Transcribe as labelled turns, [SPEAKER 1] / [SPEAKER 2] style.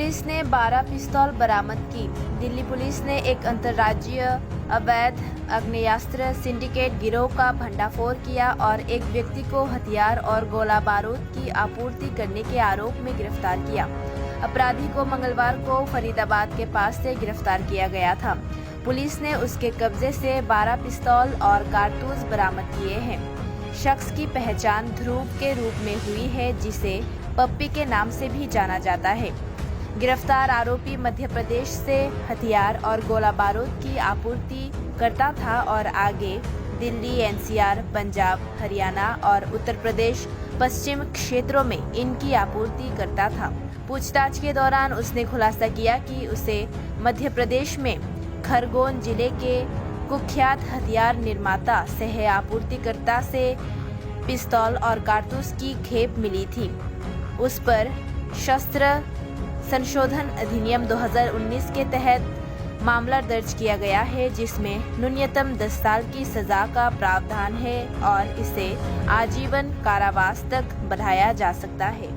[SPEAKER 1] Police ने 12 पिस्तौल बरामद की। दिल्ली पुलिस ने एक अंतर्राज्यीय अवैध आग्नेयास्त्र सिंडिकेट गिरोह का भंडाफोड़ किया और एक व्यक्ति को हथियार और गोला बारूद की आपूर्ति करने के आरोप में गिरफ्तार किया। अपराधी को मंगलवार को फरीदाबाद के पास से गिरफ्तार किया गया था। पुलिस ने उसके कब्जे से 12 पिस्तौल और कारतूस बरामद किए हैं। शख्स की पहचान ध्रुव के रूप में हुई है, जिसे पप्पी के नाम से भी जाना जाता है। गिरफ्तार आरोपी मध्य प्रदेश से हथियार और गोला बारूद की आपूर्ति करता था और आगे दिल्ली, एनसीआर, पंजाब, हरियाणा और उत्तर प्रदेश पश्चिम क्षेत्रों में इनकी आपूर्ति करता था। पूछताछ के दौरान उसने खुलासा किया कि उसे मध्य प्रदेश में खरगोन जिले के कुख्यात हथियार निर्माता सह आपूर्तिकर्ता से पिस्तौल और कारतूस की खेप मिली थी। उस पर शस्त्र संशोधन अधिनियम 2019 के तहत मामला दर्ज किया गया है, जिसमें न्यूनतम 10 साल की सजा का प्रावधान है और इसे आजीवन कारावास तक बढ़ाया जा सकता है।